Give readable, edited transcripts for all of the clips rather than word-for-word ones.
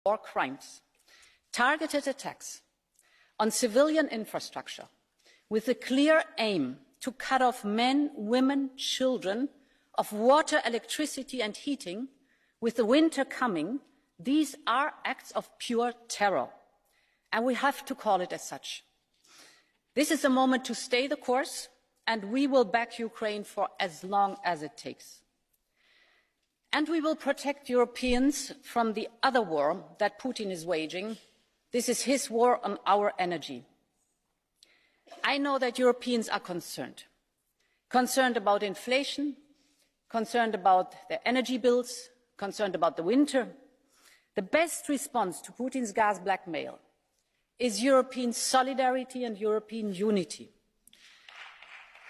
war crimes, targeted attacks on civilian infrastructure with the clear aim to cut off men, women, children of water, electricity and heating with the winter coming, these are acts of pure terror, and we have to call it as such. This is a moment to stay the course, and we will back Ukraine for as long as it takes. And we will protect Europeans from the other war that Putin is waging. This is his war on our energy. I know that Europeans are concerned about inflation, concerned about their energy bills, concerned about the winter. The best response to Putin's gas blackmail is European solidarity and European unity.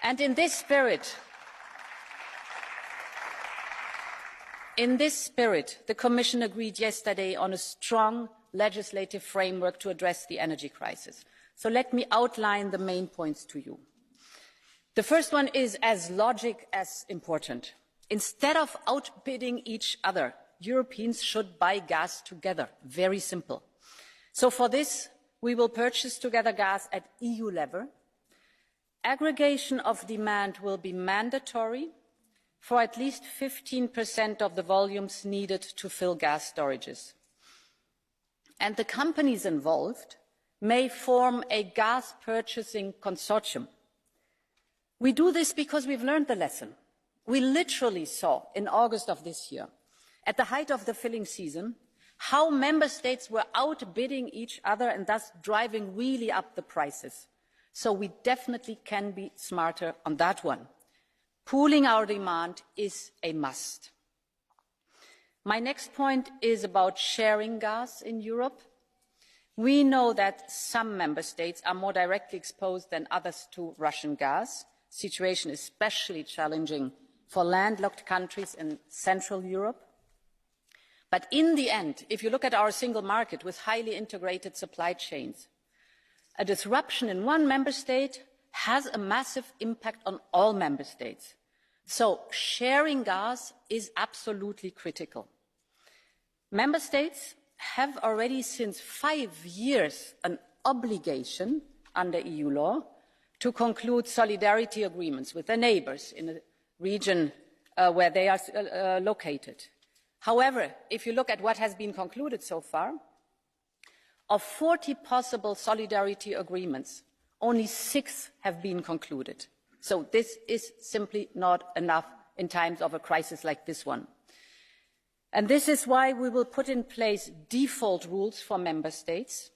And in this spirit, the Commission agreed yesterday on a strong legislative framework to address the energy crisis. So let me outline the main points to you. The first one is as logic as important. Instead of outbidding each other, Europeans should buy gas together. Very simple. So for this, we will purchase together gas at EU level. Aggregation of demand will be mandatory for at least 15% of the volumes needed to fill gas storages. And the companies involved may form a gas purchasing consortium. We do this because we've learned the lesson. We literally saw in August of this year, at the height of the filling season, how member states were outbidding each other and thus driving really up the prices. So we definitely can be smarter on that one. Pooling our demand is a must. My next point is about sharing gas in Europe. We know that some member states are more directly exposed than others to Russian gas. The situation is especially challenging for landlocked countries in Central Europe. But in the end, if you look at our single market with highly integrated supply chains, a disruption in one member state has a massive impact on all member states. So sharing gas is absolutely critical. Member states have already since 5 years an obligation under EU law to conclude solidarity agreements with their neighbours in the region where they are located. However, if you look at what has been concluded so far, of 40 possible solidarity agreements, only 6 have been concluded. So this is simply not enough in times of a crisis like this one. And this is why we will put in place default rules for member states.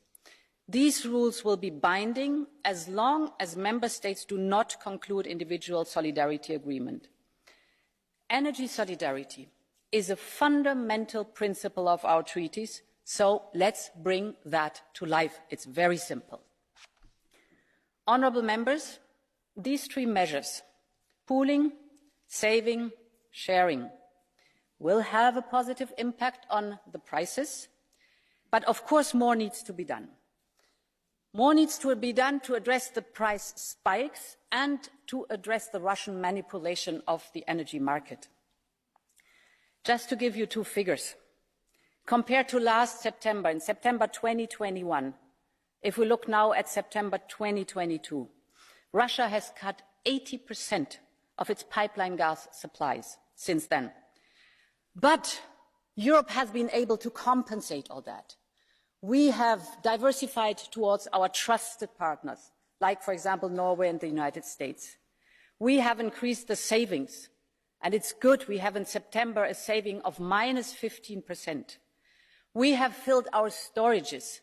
These rules will be binding as long as member states do not conclude individual solidarity agreements. Energy solidarity is a fundamental principle of our treaties, so let's bring that to life. It's very simple. Honourable members, these 3 measures, pooling, saving, sharing, will have a positive impact on the prices, but of course more needs to be done. More needs to be done to address the price spikes and to address the Russian manipulation of the energy market. Just to give you 2 figures, compared to last September, in September 2021, if we look now at September 2022, Russia has cut 80% of its pipeline gas supplies since then. But Europe has been able to compensate all that. We have diversified towards our trusted partners, like, for example, Norway and the United States. We have increased the savings, and it's good. We have in September a saving of minus 15%. We have filled our storages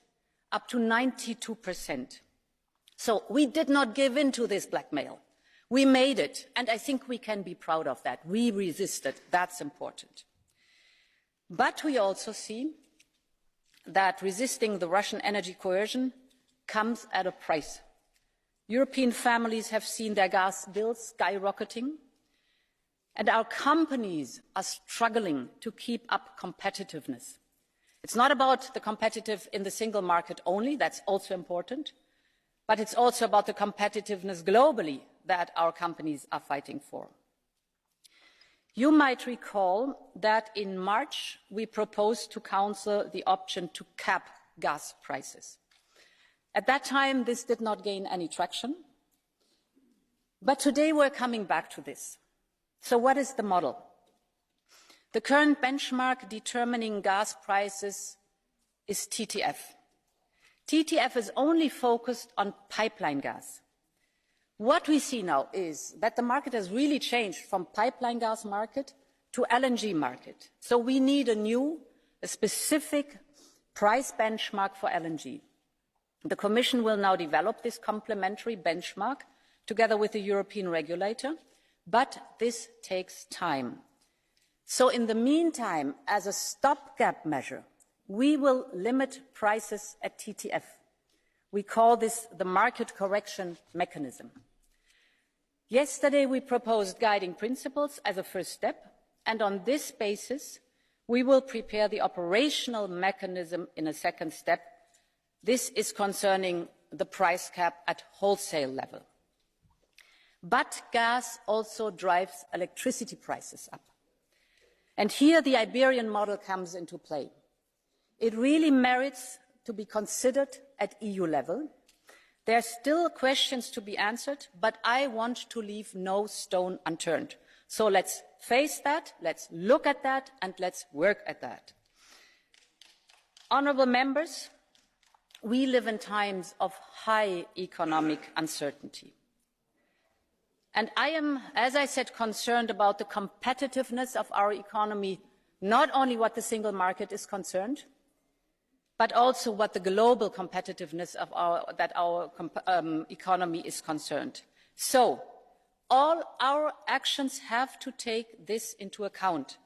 up to 92%. So we did not give in to this blackmail. We made it, and I think we can be proud of that. We resisted. That's important. But we also see that resisting the Russian energy coercion comes at a price. European families have seen their gas bills skyrocketing, and our companies are struggling to keep up competitiveness. It's not about the competitive in the single market only, that's also important, but it's also about the competitiveness globally that our companies are fighting for. You might recall that in March we proposed to Council the option to cap gas prices. At that time, this did not gain any traction. But today we're coming back to this. So what is the model? The current benchmark determining gas prices is TTF. TTF is only focused on pipeline gas. What we see now is that the market has really changed from pipeline gas market to LNG market. So we need a specific price benchmark for LNG. The Commission will now develop this complementary benchmark together with the European regulator, but this takes time. So in the meantime, as a stopgap measure, we will limit prices at TTF. We call this the market correction mechanism. Yesterday, we proposed guiding principles as a first step, and on this basis, we will prepare the operational mechanism in a second step. This is concerning the price cap at wholesale level. But gas also drives electricity prices up. And here the Iberian model comes into play. It really merits to be considered at EU level. There are still questions to be answered, but I want to leave no stone unturned. So let's face that, let's look at that, and let's work at that. Honourable members, we live in times of high economic uncertainty. And I am, as I said, concerned about the competitiveness of our economy, not only what the single market is concerned, but also what the global competitiveness of our economy is concerned. So, all our actions have to take this into account.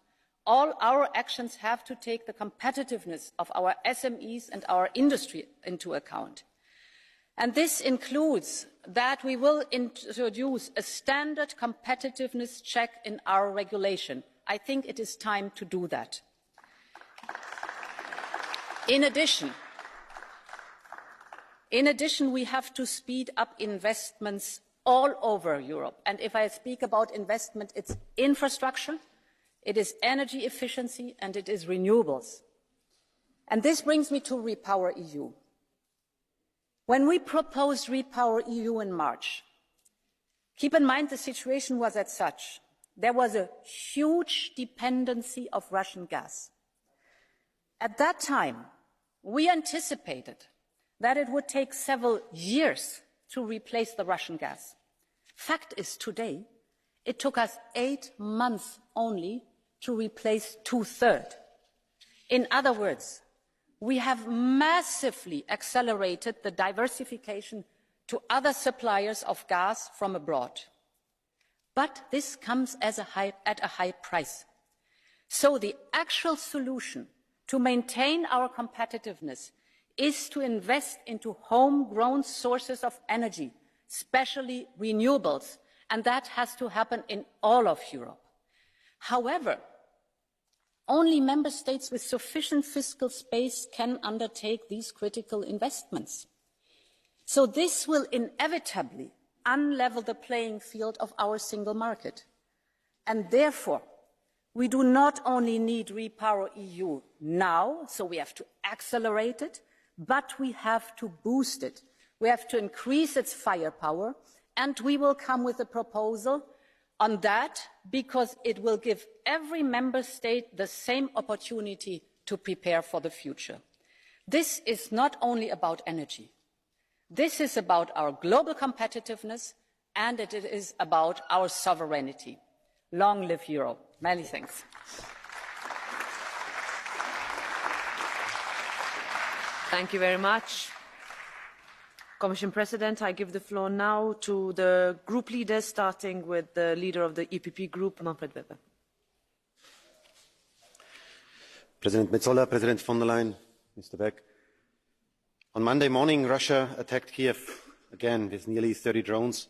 All our actions have to take the competitiveness of our SMEs and our industry into account. And this includes that we will introduce a standard competitiveness check in our regulation. I think it is time to do that. In addition, we have to speed up investments all over Europe. And if I speak about investment, it's infrastructure, it is energy efficiency, and it is renewables. And this brings me to Repower EU. When we proposed Repower EU in March, keep in mind the situation was as such. There was a huge dependency of Russian gas. At that time, we anticipated that it would take several years to replace the Russian gas. Fact is, today, it took us 8 months only to replace 2/3. In other words, we have massively accelerated the diversification to other suppliers of gas from abroad. But this comes at a high price. So the actual solution to maintain our competitiveness is to invest into homegrown sources of energy, especially renewables, and that has to happen in all of Europe. However, only member states with sufficient fiscal space can undertake these critical investments. So this will inevitably unlevel the playing field of our single market. And therefore, we do not only need Repower EU now, so we have to accelerate it, but we have to boost it. We have to increase its firepower, and we will come with a proposal on that because it will give every member state the same opportunity to prepare for the future. This is not only about energy. This is about our global competitiveness, and it is about our sovereignty. Long live Europe. Many thanks. Thank you very much. Commission President, I give the floor now to the group leaders, starting with the leader of the EPP group, Manfred Weber. President Metsola, President von der Leyen, Mr. Beck. On Monday morning, Russia attacked Kiev again with nearly 30 drones.